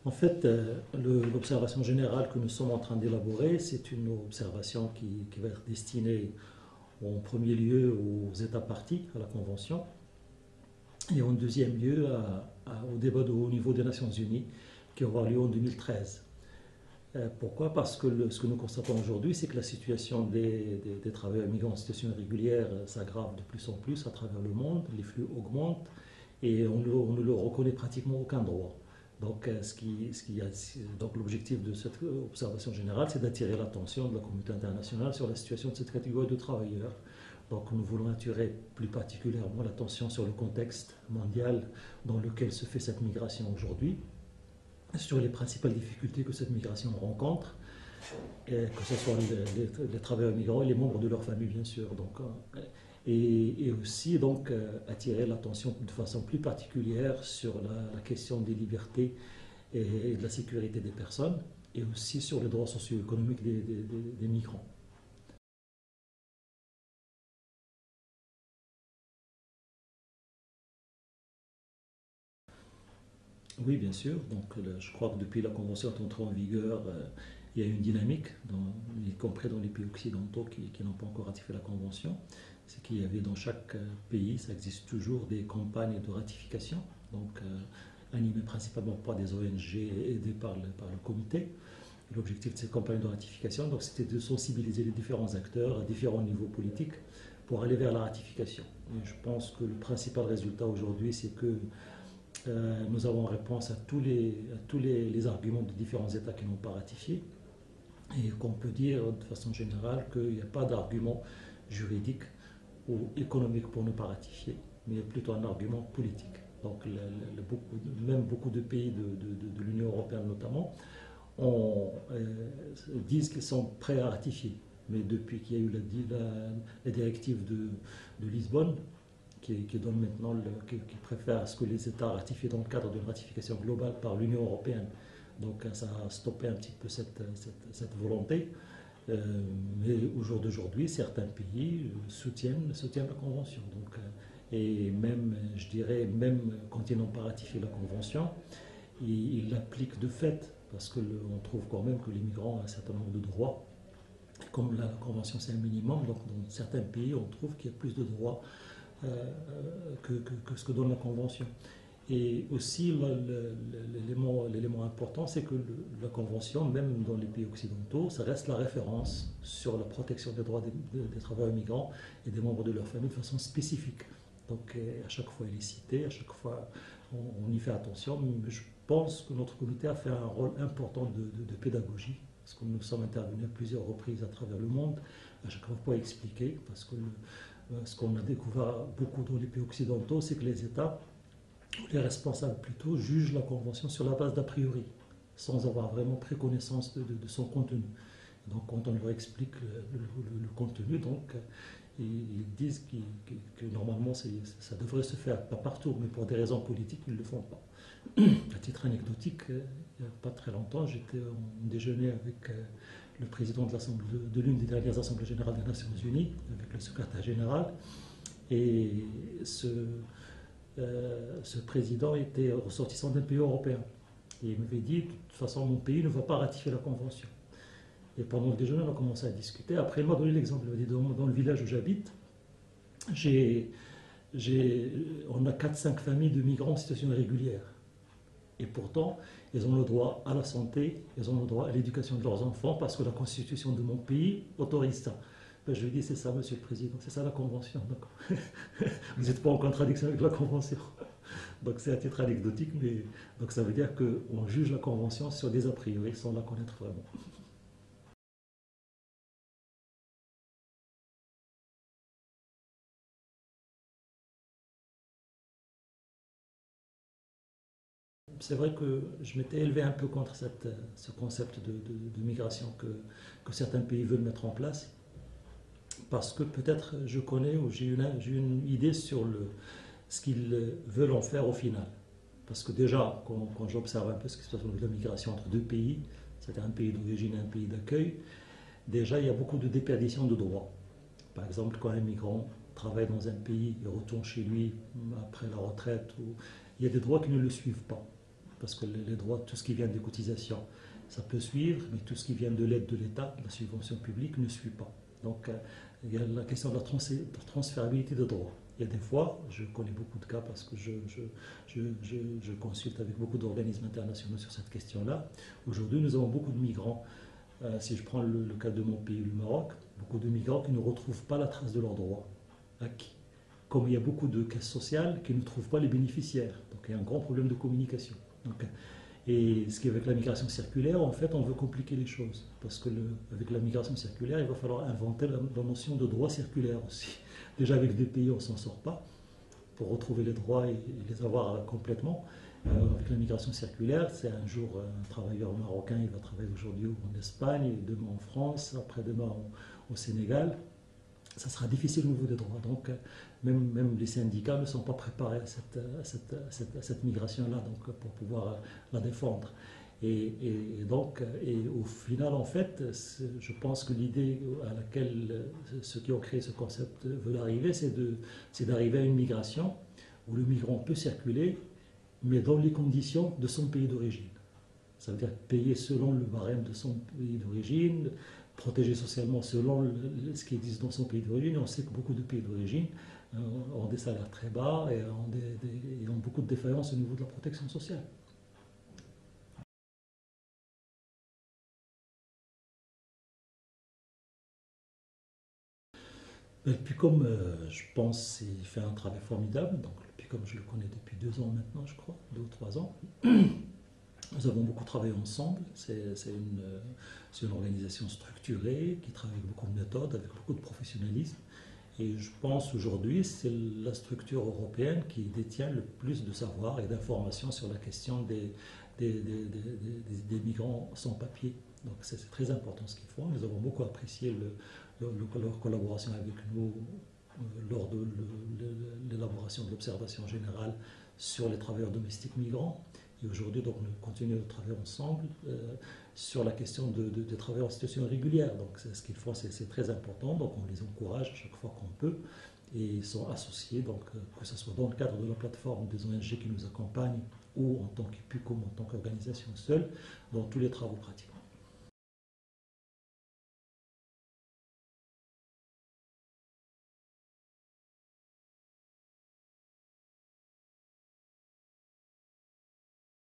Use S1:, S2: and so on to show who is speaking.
S1: En fait, l'observation générale que nous sommes en train d'élaborer, c'est une observation qui va être destinée en premier lieu aux États parties à la Convention et en deuxième lieu au débat de haut niveau des Nations Unies qui aura lieu en 2013. Pourquoi? Parce que ce que nous constatons aujourd'hui, c'est que la situation des travailleurs migrants en situation irrégulière s'aggrave de plus en plus à travers le monde, les flux augmentent et on ne leur reconnaît pratiquement aucun droit. Donc, donc l'objectif de cette observation générale, c'est d'attirer l'attention de la communauté internationale sur la situation de cette catégorie de travailleurs. Donc nous voulons attirer plus particulièrement l'attention sur le contexte mondial dans lequel se fait cette migration aujourd'hui, sur les principales difficultés que cette migration rencontre, et que ce soit les travailleurs migrants et les membres de leur famille, bien sûr. Donc, et aussi donc, attirer l'attention de façon plus particulière sur la question des libertés et de la sécurité des personnes, et aussi sur les droits socio-économiques des migrants. Oui, bien sûr. Donc, je crois que depuis la Convention est entrée en vigueur, il y a une dynamique, y compris dans les pays occidentaux qui n'ont pas encore ratifié la Convention. C'est qu'il y avait dans chaque pays, ça existe toujours des campagnes de ratification, donc animées principalement par des ONG aidées par le comité. L'objectif de ces campagnes de ratification, donc, c'était de sensibiliser les différents acteurs à différents niveaux politiques pour aller vers la ratification. Et je pense que le principal résultat aujourd'hui, c'est que nous avons réponse à tous les arguments de différents États qui n'ont pas ratifié et qu'on peut dire de façon générale qu'il n'y a pas d'argument juridique ou économique pour ne pas ratifier, mais plutôt un argument politique. Donc même beaucoup de pays de l'Union européenne notamment disent qu'ils sont prêts à ratifier. Mais depuis qu'il y a eu la directive de Lisbonne, qui donne maintenant qui préfère à ce que les États ratifient dans le cadre d'une ratification globale par l'Union européenne. Donc ça a stoppé un petit peu cette volonté. Mais au jour d'aujourd'hui, certains pays soutiennent la Convention. Donc, et même, je dirais, même quand ils n'ont pas ratifié la Convention, ils l'appliquent de fait, parce qu'on trouve quand même que les migrants ont un certain nombre de droits. Comme la Convention c'est un minimum, donc dans certains pays, on trouve qu'il y a plus de droits que ce que donne la Convention. Et aussi, l'élément important, c'est que la Convention, même dans les pays occidentaux, ça reste la référence sur la protection des droits des travailleurs migrants et des membres de leur famille de façon spécifique. Donc, à chaque fois, elle est citée, à chaque fois, on y fait attention. Mais je pense que notre comité a fait un rôle important de pédagogie, parce que nous sommes intervenus à plusieurs reprises à travers le monde, à chaque fois pour expliquer, parce que ce qu'on a découvert beaucoup dans les pays occidentaux, c'est que les États, les responsables plutôt, jugent la Convention sur la base d'a priori, sans avoir vraiment pris connaissance de son contenu. Donc quand on leur explique le contenu, donc, ils disent que normalement ça devrait se faire, pas partout, mais pour des raisons politiques, ils ne le font pas. À titre anecdotique, il n'y a pas très longtemps, j'étais en déjeuner avec le président de l'une des dernières assemblées générales des Nations Unies, avec le secrétaire général, et ce président était ressortissant d'un pays européen. Et il m'avait dit, de toute façon, mon pays ne va pas ratifier la Convention. Et pendant le déjeuner, on a commencé à discuter. Après, il m'a donné l'exemple. Il m'a dit, dans le village où j'habite, j'ai, on a 4-5 familles de migrants en situation irrégulière. Et pourtant, ils ont le droit à la santé, ils ont le droit à l'éducation de leurs enfants parce que la constitution de mon pays autorise ça. Ben, je lui dis, c'est ça, monsieur le président, c'est ça la convention. Donc, vous n'êtes pas en contradiction avec la convention. Donc c'est à titre anecdotique, mais donc ça veut dire qu'on juge la convention sur des a priori sans la connaître vraiment. C'est vrai que je m'étais élevé un peu contre ce concept de migration que certains pays veulent mettre en place, parce que peut-être je connais ou j'ai une idée sur ce qu'ils veulent en faire au final. Parce que déjà, quand j'observe un peu ce qui se passe au niveau de la migration entre deux pays, c'est-à-dire un pays d'origine et un pays d'accueil, déjà il y a beaucoup de déperdition de droits. Par exemple, quand un migrant travaille dans un pays et retourne chez lui après la retraite, il y a des droits qui ne le suivent pas. parce que les droits, tout ce qui vient des cotisations, ça peut suivre, mais tout ce qui vient de l'aide de l'État, de la subvention publique, ne suit pas. Donc, il y a la question de la transférabilité de droits. Il y a des fois, je connais beaucoup de cas parce que je consulte avec beaucoup d'organismes internationaux sur cette question-là. Aujourd'hui, nous avons beaucoup de migrants. Si je prends le cas de mon pays, le Maroc, beaucoup de migrants qui ne retrouvent pas la trace de leurs droits acquis. Comme il y a beaucoup de caisses sociales qui ne trouvent pas les bénéficiaires. Donc il y a un grand problème de communication. Donc, et ce qui est avec la migration circulaire, en fait, on veut compliquer les choses. Parce que avec la migration circulaire, il va falloir inventer la notion de droit circulaire aussi. Déjà, avec des pays, on ne s'en sort pas pour retrouver les droits et les avoir complètement. Avec la migration circulaire, c'est un jour un travailleur marocain, il va travailler aujourd'hui en Espagne, demain en France, après-demain au Sénégal. Ça sera difficile au niveau des droits. Donc, même les syndicats ne sont pas préparés à cette migration-là pour pouvoir la défendre. Et au final, en fait, je pense que l'idée à laquelle ceux qui ont créé ce concept veulent arriver, c'est d'arriver à une migration où le migrant peut circuler, mais dans les conditions de son pays d'origine. Ça veut dire payer selon le barème de son pays d'origine, protéger socialement selon ce qui existe dans son pays d'origine. On sait que beaucoup de pays d'origine ont des salaires très bas et ont beaucoup de défaillances au niveau de la protection sociale. Et puis comme je pense qu'il fait un travail formidable, donc puis comme je le connais depuis 2 ans maintenant, je crois, 2 ou 3 ans, nous avons beaucoup travaillé ensemble. C'est une organisation structurée qui travaille avec beaucoup de méthodes, avec beaucoup de professionnalisme. Et je pense aujourd'hui c'est la structure européenne qui détient le plus de savoir et d'informations sur la question des migrants sans papier. Donc c'est très important ce qu'ils font. Nous avons beaucoup apprécié leur collaboration avec nous lors de l'élaboration de l'observation générale sur les travailleurs domestiques migrants. Et aujourd'hui, donc, nous continuons de travailler ensemble sur la question des travailleurs en situation irrégulière. Donc, ce qu'ils font, c'est très important. Donc, on les encourage à chaque fois qu'on peut. Et ils sont associés, donc, que ce soit dans le cadre de la plateforme des ONG qui nous accompagnent ou en tant qu'EPUCOM, en tant qu'organisation seule, dans tous les travaux pratiques.